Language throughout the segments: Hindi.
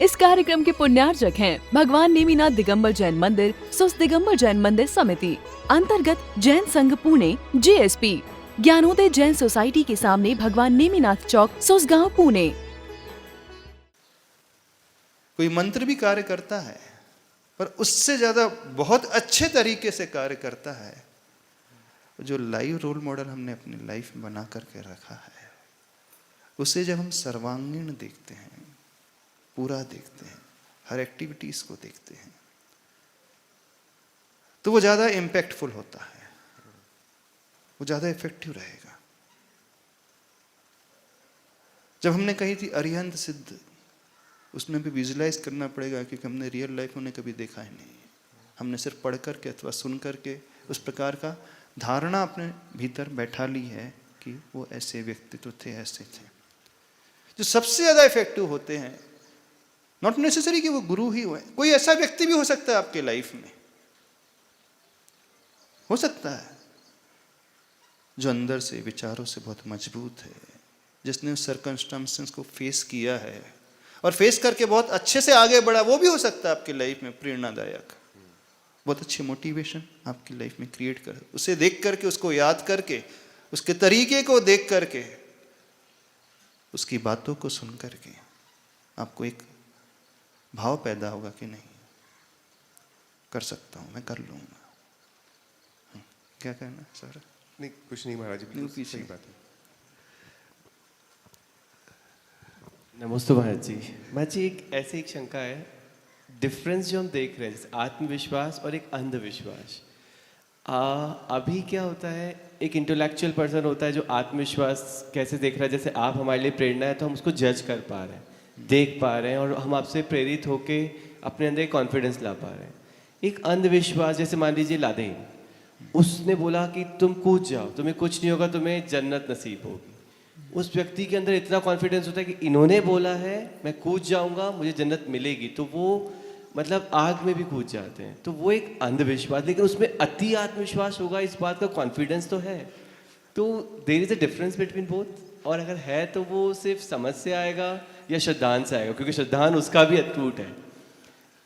इस कार्यक्रम के पुण्यार्चक हैं भगवान नेमिनाथ दिगंबर जैन मंदिर, सुस दिगंबर जैन मंदिर समिति, अंतर्गत जैन संघ पुणे, JSP, ज्ञानोदय जैन सोसाइटी के सामने भगवान नेमिनाथ चौक, सुसगांव, पुणे। कोई मंत्र भी कार्य करता है, पर उससे ज्यादा बहुत अच्छे तरीके से कार्य करता है जो लाइव रोल मॉडल हमने अपनी लाइफ में बना करके रखा है। उसे जब हम सर्वांगीण देखते हैं, पूरा देखते हैं, हर एक्टिविटीज को देखते हैं, तो वो ज्यादा इम्पैक्टफुल होता है, वो ज्यादा इफेक्टिव रहेगा। जब हमने कही थी अरिहंत सिद्ध, उसमें भी विजुलाइज करना पड़ेगा क्योंकि हमने रियल लाइफ में कभी देखा ही नहीं। हमने सिर्फ पढ़ करके अथवा सुन करके उस प्रकार का धारणा अपने भीतर बैठा ली है कि वो ऐसे व्यक्तित्व थे, ऐसे थे। जो सबसे ज्यादा इफेक्टिव होते हैं, नॉट नेसेसरी कि वो गुरु ही हुए, कोई ऐसा व्यक्ति भी हो सकता है आपके लाइफ में, हो सकता है जो अंदर से विचारों से बहुत मजबूत है, जिसने उस सर्कमस्टेंसेस को फेस किया है और फेस करके बहुत अच्छे से आगे बढ़ा, वो भी हो सकता है आपकी लाइफ में प्रेरणादायक, बहुत अच्छी मोटिवेशन आपकी लाइफ में क्रिएट कर, उसे देख करके, उसको याद करके, उसके तरीके को देख करके, उसकी बातों को सुन करके आपको एक भाव पैदा होगा कि नहीं, कर सकता हूं, मैं कर लूंगा। क्या कहना सर? नहीं, कुछ नहीं महाराज जी, सही बात है। नमस्ते महाराज जी। महाराज जी, एक शंका है, डिफरेंस जो हम देख रहे हैं जैसे आत्मविश्वास और एक अंधविश्वास, अभी क्या होता है, एक इंटेलेक्चुअल पर्सन होता है जो आत्मविश्वास कैसे देख रहा है, जैसे आप हमारे लिए प्रेरणा है तो हम उसको जज कर पा रहे हैं, देख पा रहे हैं और हम आपसे प्रेरित होके अपने अंदर कॉन्फिडेंस ला पा रहे हैं। एक अंधविश्वास जैसे मान लीजिए लादेन, उसने बोला कि तुम कूद जाओ, तुम्हें कुछ नहीं होगा, तुम्हें जन्नत नसीब होगी। उस व्यक्ति के अंदर इतना कॉन्फिडेंस होता है कि इन्होंने बोला है मैं कूद जाऊंगा, मुझे जन्नत मिलेगी, तो वो मतलब आग में भी कूद जाते हैं। तो वो एक अंधविश्वास, लेकिन उसमें अति आत्मविश्वास होगा, इस बात का कॉन्फिडेंस तो है। तो there is a difference between both, और अगर है तो वो सिर्फ समझ से आएगा या श्रद्धान से आएगा, क्योंकि श्रद्धान उसका भी अटूट है।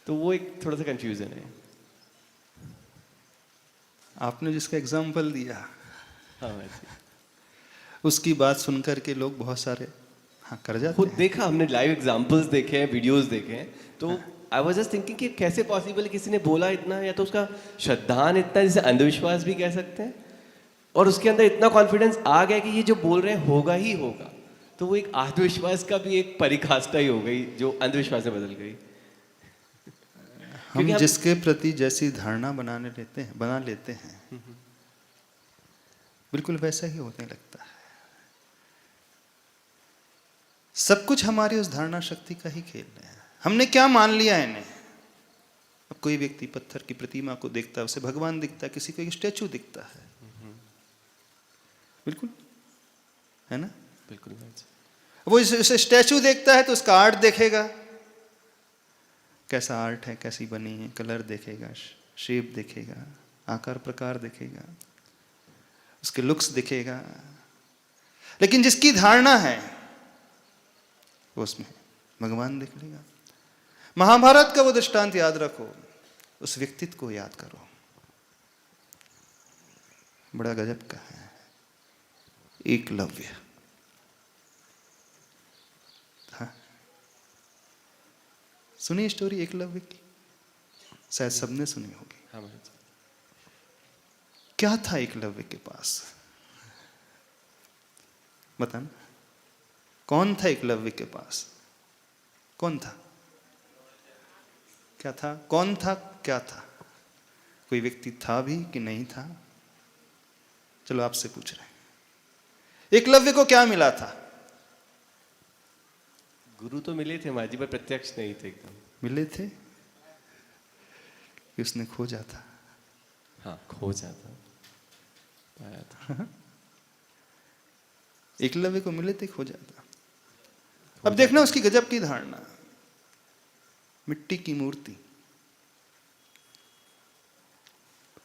तो वो एक थोड़ा सा कंफ्यूजन है। आपने जिसका एग्जाम्पल दिया, हाँ, उसकी बात सुनकर के लोग बहुत सारे हाँ कर जाते खुद हैं। देखा हमने, लाइव एग्जांपल्स देखे हैं, वीडियोस देखे हैं, तो आई वाज जस्ट थिंकिंग कि कैसे पॉसिबल है, किसी ने बोला इतना, या तो उसका श्रद्धान इतना, जिसे अंधविश्वास भी कह सकते हैं, और उसके अंदर इतना कॉन्फिडेंस आ गया कि ये जो बोल रहे हैं होगा ही होगा। तो वो एक आत्मविश्वास का भी एक परिकाष्ठा ही हो गई जो अंधविश्वास में बदल गई। हम जिसके प्रति जैसी धारणा बना लेते हैं बिल्कुल वैसा ही होने लगता है। सब कुछ हमारी उस धारणा शक्ति का ही खेल है। हमने क्या मान लिया है इन्हें। अब कोई व्यक्ति पत्थर की प्रतिमा को देखता है, उसे भगवान दिखता है, किसी को एक स्टैचू दिखता है, बिल्कुल है ना, बिल्कुल। वो इसे स्टैचू देखता है तो उसका आर्ट देखेगा, कैसा आर्ट है, कैसी बनी है, कलर देखेगा, शेप देखेगा, आकार प्रकार देखेगा, उसके लुक्स दिखेगा। लेकिन जिसकी धारणा है वो उसमें भगवान दिख लेगा। महाभारत का वो दृष्टांत याद रखो, उस व्यक्तित्व को याद करो, बड़ा गजब का है। एकलव्य, हाँ सुनी स्टोरी एकलव्य की, शायद सबने सुनी होगी। हाँ, क्या था एकलव्य के पास, बताना। कौन था एकलव्य के पास, कौन था, क्या था, कौन था, क्या था? कोई व्यक्ति था भी कि नहीं था? चलो आपसे पूछ रहे हैं, एकलव्य को क्या मिला था? गुरु तो मिले थे महाराज जी, पर प्रत्यक्ष नहीं थे एकदम। मिले थे कि उसने खोजा था? हाँ, खोजा था, पाया था। एकलव्य को मिले थे, खोजा था। अब देखना उसकी गजब की धारणा, मिट्टी की मूर्ति,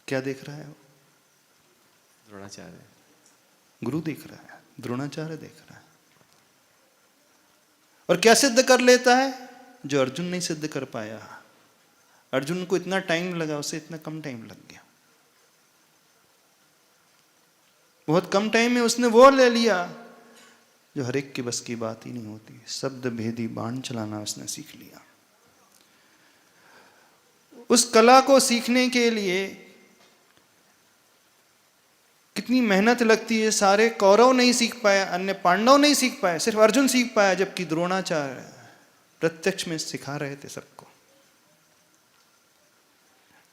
क्या देख रहा है वो? द्रोणाचार्य। गुरु देख रहा है, द्रोणाचार्य देख रहा है। और क्या सिद्ध कर लेता है? जो अर्जुन नहीं सिद्ध कर पाया। अर्जुन को इतना टाइम लगा, उसे इतना कम टाइम लग गया। बहुत कम टाइम में उसने वो ले लिया जो हर एक के बस की बात ही नहीं होती। शब्द भेदी बाण चलाना उसने सीख लिया। उस कला को सीखने के लिए कितनी मेहनत लगती है। सारे कौरव नहीं सीख पाए, अन्य पांडव नहीं सीख पाए, सिर्फ अर्जुन सीख पाया, जबकि द्रोणाचार्य प्रत्यक्ष में सिखा रहे थे सबको।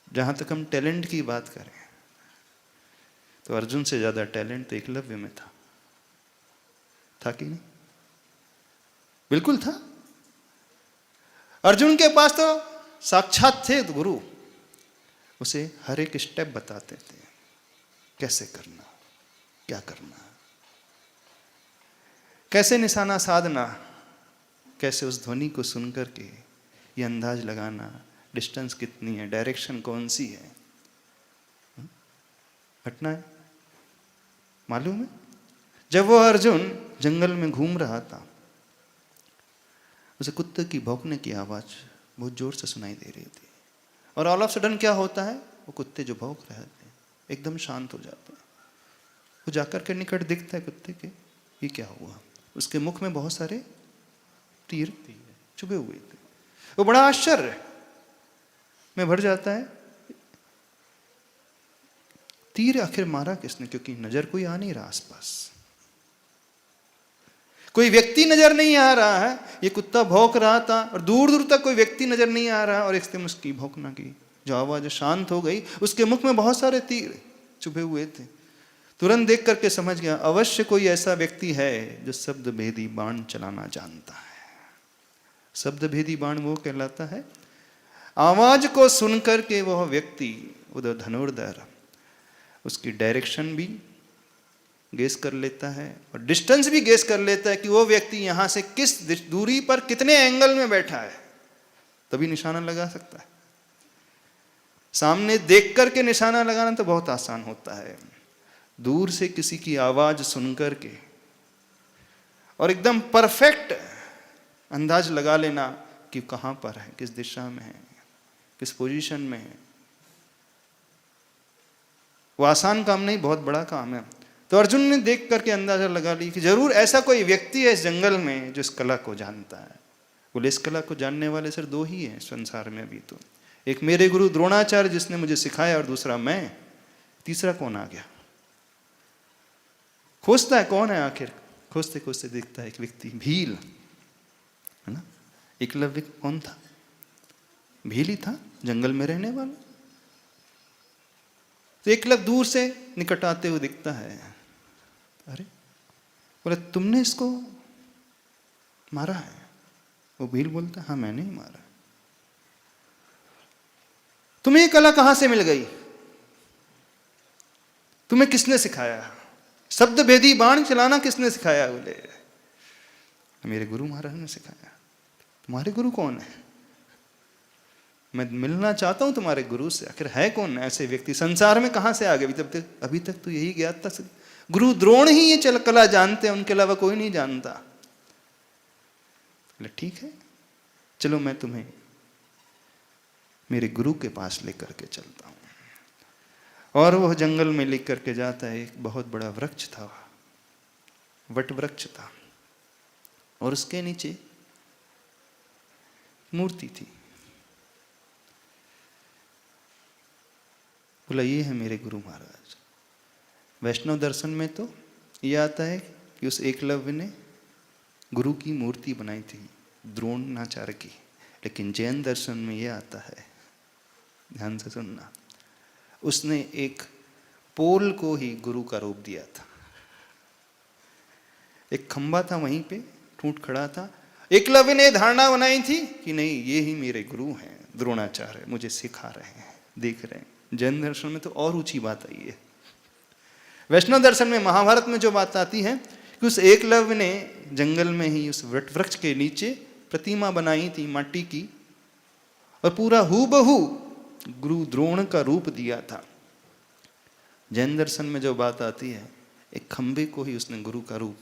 जहां तक हम टैलेंट की बात करें तो अर्जुन से ज्यादा टैलेंट तो एकलव्य में था कि नहीं? बिल्कुल था। अर्जुन के पास तो साक्षात थे गुरु, उसे हर एक स्टेप बताते थे, कैसे करना, क्या करना, कैसे निशाना साधना, कैसे उस ध्वनि को सुनकर के ये अंदाज लगाना, डिस्टेंस कितनी है, डायरेक्शन कौन सी है, हटना है। मालूम है, जब वो अर्जुन जंगल में घूम रहा था, उसे कुत्ते की भौंकने की आवाज बहुत जोर से सुनाई दे रही थी। और ऑल ऑफ सडन क्या होता है, वो कुत्ते जो भौंक रहे थे एकदम शांत हो जाते हैं। वो जाकर के निकट दिखता है कुत्ते के, ये क्या हुआ? उसके मुख में बहुत सारे तीर चुभे हुए थे। वो बड़ा आश्चर्य में भर जाता है, तीर आखिर मारा किसने? क्योंकि नजर कोई आ नहीं रहा आसपास, कोई व्यक्ति नजर नहीं आ रहा है। ये कुत्ता भौंक रहा था और दूर दूर तक कोई व्यक्ति नजर नहीं आ रहा, और एकदम उसकी भौंकना की जो आवाज शांत हो गई। उसके मुख में बहुत सारे तीर चुभे हुए थे। तुरंत देख करके समझ गया, अवश्य कोई ऐसा व्यक्ति है जो शब्द भेदी बाण चलाना जानता है। शब्द भेदी बाण वो कहलाता है, आवाज को सुनकर के वह व्यक्ति, उधर धनुर्धर, उसकी डायरेक्शन भी गेस कर लेता है और डिस्टेंस भी गेस कर लेता है कि वो व्यक्ति यहां से किस दूरी पर कितने एंगल में बैठा है, तभी निशाना लगा सकता है। सामने देख करके निशाना लगाना तो बहुत आसान होता है, दूर से किसी की आवाज सुनकर के और एकदम परफेक्ट अंदाज लगा लेना कि कहां पर है, किस दिशा में है, किस पोजीशन में है, वो आसान काम नहीं, बहुत बड़ा काम है। तो अर्जुन ने देख करके अंदाजा लगा ली कि जरूर ऐसा कोई व्यक्ति है इस जंगल में जो इस कला को जानता है। बोले, इस कला को जानने वाले सिर्फ दो ही हैं संसार में अभी तो, एक मेरे गुरु द्रोणाचार्य जिसने मुझे सिखाया, और दूसरा मैं। तीसरा कौन आ गया? खोजता है कौन है, आखिर खोजते खोजते देखता है एक व्यक्ति, भील, है ना। एकलव्य कौन था? भील ही था, जंगल में रहने वाला। तो एकलव्य दूर से निकट आते हुए दिखता है। अरे, बोले तुमने इसको मारा है? वो भील बोलता, हाँ मैंने ही मारा। तुम्हें ये कला कहां से मिल गई? तुम्हें किसने सिखाया? शब्द भेदी बाण चलाना किसने सिखाया? बोले, मेरे गुरु महाराज ने सिखाया। तुम्हारे गुरु कौन है? मैं मिलना चाहता हूं तुम्हारे गुरु से। आखिर है कौन ऐसे व्यक्ति संसार में, कहां से आ गए? अभी तक तो यही ज्ञात था, गुरु द्रोण ही ये चल कला जानते हैं, उनके अलावा कोई नहीं जानता। बोले ठीक है, चलो मैं तुम्हें मेरे गुरु के पास लेकर के चलता हूं। और वह जंगल में लेकर के जाता है। एक बहुत बड़ा वृक्ष था, वट वृक्ष था, और उसके नीचे मूर्ति थी। बोला, ये है मेरे गुरु महाराज। वैष्णव दर्शन में तो ये आता है कि उस एकलव्य ने गुरु की मूर्ति बनाई थी, द्रोणाचार्य की। लेकिन जैन दर्शन में ये आता है, ध्यान से सुनना, उसने एक पोल को ही गुरु का रूप दिया था। एक खंबा था, वहीं पे ठूंठ खड़ा था। एकलव्य ने धारणा बनाई थी कि नहीं, ये ही मेरे गुरु हैं, द्रोणाचार्य मुझे सिखा रहे हैं, देख रहे हैं। जैन दर्शन में तो और ऊंची बात आई है। वैष्णव दर्शन में, महाभारत में जो बात आती है कि उस एकलव्य ने जंगल में ही उस वट वृक्ष के नीचे प्रतिमा बनाई थी माटी की, और पूरा हूबहू गुरु द्रोण का रूप दिया था। जैन दर्शन में जो बात आती है, एक खंबे को ही उसने गुरु का रूप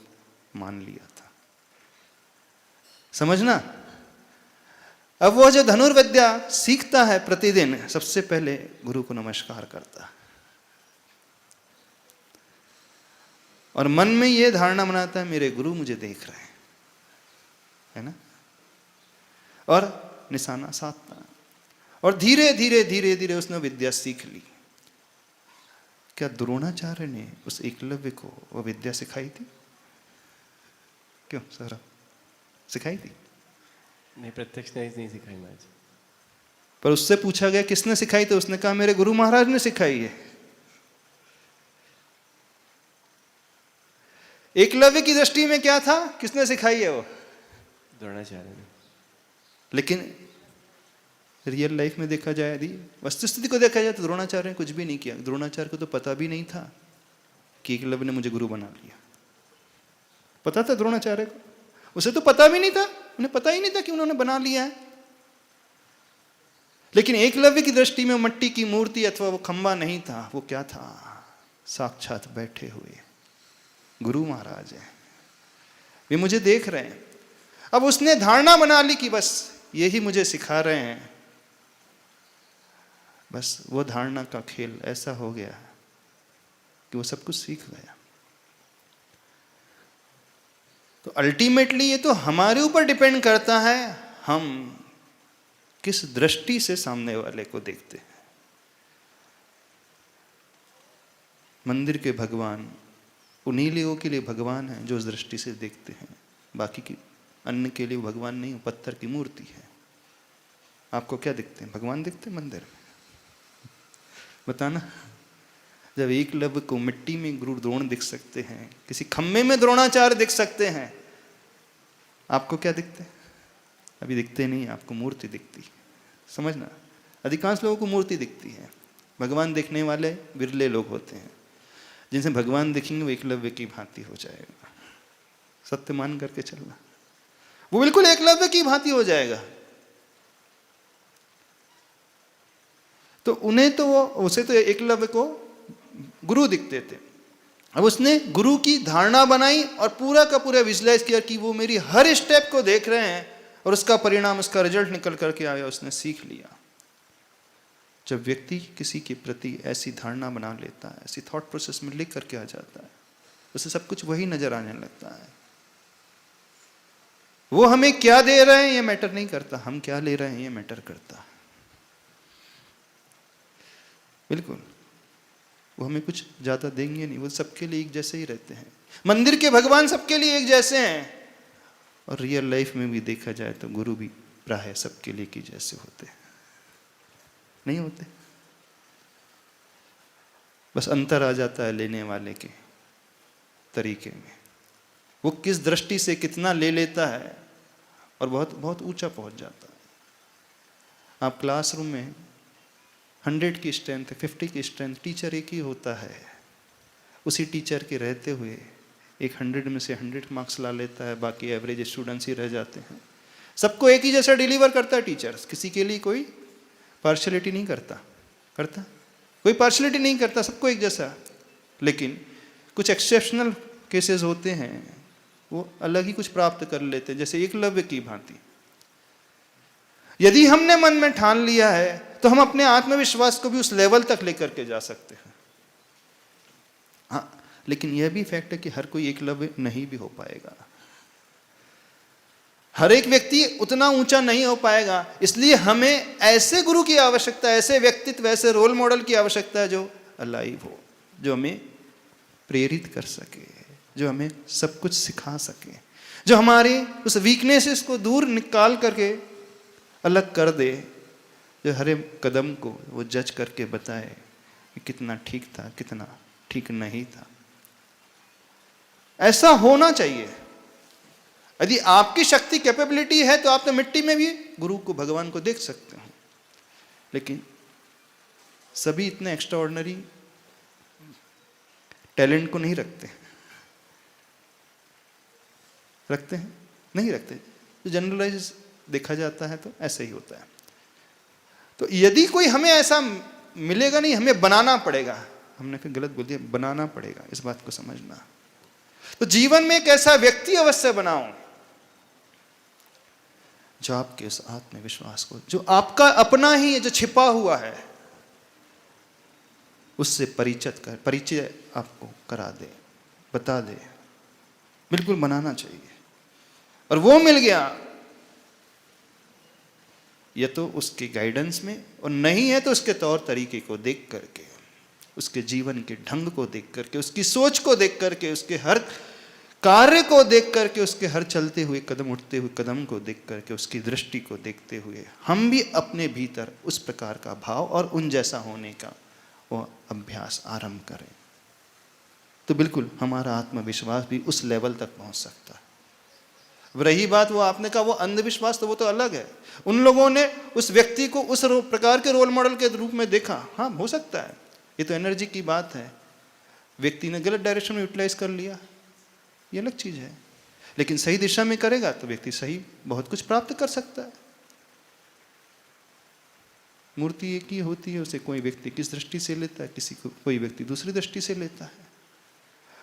मान लिया था। समझना, अब वो जो धनुर्विद्या सीखता है प्रतिदिन, सबसे पहले गुरु को नमस्कार करता है और मन में ये धारणा बनाता है मेरे गुरु मुझे देख रहे हैं, है ना, और निशाना साधता है। और धीरे धीरे धीरे धीरे उसने विद्या सीख ली। क्या द्रोणाचार्य ने उस एकलव्य को वो विद्या सिखाई थी? क्यों सर, सिखाई थी? नहीं, प्रत्यक्ष नहीं सिखाई महाराज। पर उससे पूछा गया किसने सिखाई, तो उसने कहा मेरे गुरु महाराज ने सिखाई है। एकलव्य की दृष्टि में क्या था, किसने सिखाई है? वो द्रोणाचार्य ने। लेकिन रियल लाइफ में देखा जाए, यदि वस्तुस्थिति को देखा जाए तो द्रोणाचार्य ने कुछ भी नहीं किया। द्रोणाचार्य को तो पता भी नहीं था कि एकलव्य ने मुझे गुरु बना लिया। पता था द्रोणाचार्य को? उसे तो पता भी नहीं था, उन्हें पता ही नहीं था कि उन्होंने बना लिया है। लेकिन एकलव्य की दृष्टि में मिट्टी की मूर्ति अथवा वो खंबा नहीं था, वो क्या था? साक्षात बैठे हुए गुरु महाराज है, वे मुझे देख रहे हैं। अब उसने धारणा बना ली कि बस यही मुझे सिखा रहे हैं। बस वो धारणा का खेल ऐसा हो गया कि वो सब कुछ सीख गया। तो अल्टीमेटली ये तो हमारे ऊपर डिपेंड करता है, हम किस दृष्टि से सामने वाले को देखते हैं। मंदिर के भगवान उन्हीं लोगों के लिए भगवान हैं जो उस दृष्टि से देखते हैं, बाकी की अन्य के लिए भगवान नहीं, पत्थर की मूर्ति है। आपको क्या दिखते हैं? भगवान दिखते हैं मंदिर में? बताना। जब एकलव्य को मिट्टी में गुरु द्रोण दिख सकते हैं, किसी खम्भे में द्रोणाचार्य दिख सकते हैं, आपको क्या दिखते हैं? अभी दिखते नहीं, आपको मूर्ति दिखती। समझना, अधिकांश लोगों को मूर्ति दिखती है। भगवान देखने वाले विरले लोग होते हैं। जिनसे भगवान देखेंगे वो एकलव्य की भांति हो जाएगा। सत्य मान करके चलना, वो बिल्कुल एकलव्य की भांति हो जाएगा। तो उन्हें तो वो, उसे तो एकलव्य को गुरु दिखते थे। अब उसने गुरु की धारणा बनाई और पूरा का पूरा विजुलाइज किया कि वो मेरी हर स्टेप को देख रहे हैं और उसका परिणाम, उसका रिजल्ट निकल करके आया। उसने सीख लिया। जब व्यक्ति किसी के प्रति ऐसी धारणा बना लेता है, ऐसी थॉट प्रोसेस में लिख करके आ जाता है, उसे सब कुछ वही नजर आने लगता है। वो हमें क्या दे रहे हैं ये मैटर नहीं करता, हम क्या ले रहे हैं ये मैटर करता है। बिल्कुल, वो हमें कुछ ज्यादा देंगे नहीं, वो सबके लिए एक जैसे ही रहते हैं। मंदिर के भगवान सबके लिए एक जैसे हैं, और रियल लाइफ में भी देखा जाए तो गुरु भी प्राय सबके लिए की जैसे होते हैं, नहीं होते। बस अंतर आ जाता है लेने वाले के तरीके में, वो किस दृष्टि से कितना ले लेता है और बहुत बहुत ऊंचा पहुंच जाता है। आप क्लासरूम में 100 की स्ट्रेंथ, 50 की स्ट्रेंथ, टीचर एक ही होता है। उसी टीचर के रहते हुए एक 100 में से 100 मार्क्स ला लेता है, बाकी एवरेज स्टूडेंट्स ही रह जाते हैं। सबको एक ही जैसा डिलीवर करता है टीचर, किसी के लिए कोई पार्शलिटी नहीं करता कोई पार्शलिटी नहीं करता, सबको एक जैसा। लेकिन कुछ एक्सेप्शनल केसेस होते हैं, वो अलग ही कुछ प्राप्त कर लेते हैं, जैसे एकलव्य की भांति। यदि हमने मन में ठान लिया है तो हम अपने आत्मविश्वास को भी उस लेवल तक लेकर के जा सकते हैं। हाँ, लेकिन यह भी फैक्ट है कि हर कोई एकलव्य नहीं भी हो पाएगा, हर एक व्यक्ति उतना ऊंचा नहीं हो पाएगा। इसलिए हमें ऐसे गुरु की आवश्यकता है, ऐसे व्यक्तित्व, ऐसे रोल मॉडल की आवश्यकता है जो अलाइव हो, जो हमें प्रेरित कर सके, जो हमें सब कुछ सिखा सके, जो हमारे उस वीकनेसेस को दूर निकाल करके अलग कर दे, जो हर एक कदम को वो जज करके बताए कि कितना ठीक था, कितना ठीक नहीं था। ऐसा होना चाहिए। यदि आपकी शक्ति, कैपेबिलिटी है तो आप तो मिट्टी में भी गुरु को, भगवान को देख सकते हो। लेकिन सभी इतने एक्स्ट्राऑर्डिनरी टैलेंट को नहीं रखते हैं, नहीं रखते। तो जनरलाइज देखा जाता है तो ऐसा ही होता है। तो यदि कोई हमें ऐसा मिलेगा नहीं, हमें बनाना पड़ेगा। हमने फिर गलत बोल दिया, बनाना पड़ेगा, इस बात को समझना। तो जीवन में एक ऐसा व्यक्ति अवश्य बनाओ जो आपके उस आत्मविश्वास को, जो आपका अपना ही है, जो छिपा हुआ है, उससे परिचय आपको करा दे, बता दे। बिल्कुल बनाना चाहिए। और वो मिल गया या तो उसके गाइडेंस में, और नहीं है तो उसके तौर तरीके को देख करके, उसके जीवन के ढंग को देख करके, उसकी सोच को देख करके, उसके हर कार्य को देख करके, उसके हर चलते हुए कदम, उठते हुए कदम को देख करके, उसकी दृष्टि को देखते हुए हम भी अपने भीतर उस प्रकार का भाव और उन जैसा होने का वो अभ्यास आरंभ करें, तो बिल्कुल हमारा आत्मविश्वास भी उस लेवल तक पहुंच सकता है। अब रही बात वो आपने कहा वो अंधविश्वास, तो वो तो अलग है। उन लोगों ने उस व्यक्ति को उस प्रकार के रोल मॉडल के रूप में देखा, हाँ हो सकता है, ये तो एनर्जी की बात है। व्यक्ति ने गलत डायरेक्शन में यूटिलाइज कर लिया, ये अलग चीज है, लेकिन सही दिशा में करेगा तो व्यक्ति सही बहुत कुछ प्राप्त कर सकता है। मूर्ति एक ही होती है, उसे कोई व्यक्ति किस दृष्टि से लेता है, किसी को कोई व्यक्ति दूसरी दृष्टि से लेता है,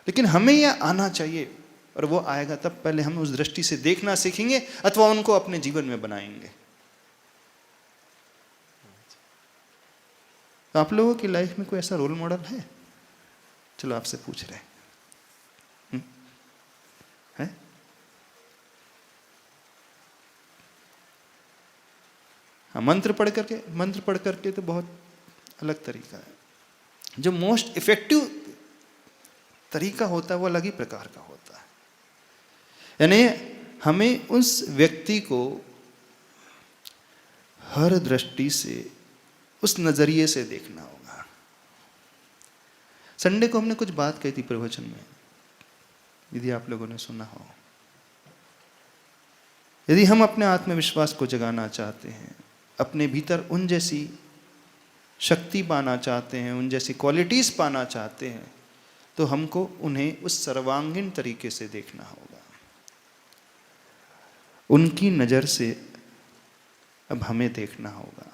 लेकिन हमें यह आना चाहिए, और वो आएगा तब पहले हम उस दृष्टि से देखना सीखेंगे अथवा उनको अपने जीवन में बनाएंगे। तो आप लोगों की लाइफ में कोई ऐसा रोल मॉडल है? चलो आपसे पूछ रहे हैं? हाँ, मंत्र पढ़ करके तो बहुत अलग तरीका है। जो मोस्ट इफेक्टिव तरीका होता है वो अलग ही प्रकार का होता है। यानी हमें उस व्यक्ति को हर दृष्टि से, उस नजरिए से देखना होगा। संडे को हमने कुछ बात कही थी प्रवचन में, यदि आप लोगों ने सुना हो। यदि हम अपने आत्मविश्वास को जगाना चाहते हैं, अपने भीतर उन जैसी शक्ति पाना चाहते हैं, उन जैसी क्वालिटीज पाना चाहते हैं, तो हमको उन्हें उस सर्वांगीण तरीके से देखना होगा। उनकी नज़र से अब हमें देखना होगा।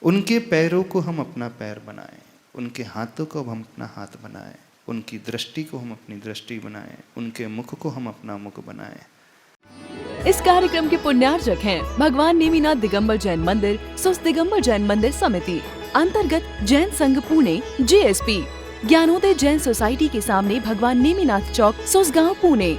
उनके पैरों को हम अपना पैर बनाएं, उनके हाथों को हम अपना हाथ बनाएं, उनकी दृष्टि को हम अपनी दृष्टि बनाएं, उनके मुख को हम अपना मुख बनाएं। इस कार्यक्रम के पुण्यार्जक हैं भगवान नेमिनाथ दिगंबर जैन मंदिर, सुस्त दिगंबर जैन मंदिर समिति, अंतर्गत जैन संघ पुणे, JSP, ज्ञानोदय जैन सोसाइटी के सामने भगवान नेमिनाथ चौक, सुसगांव, पुणे।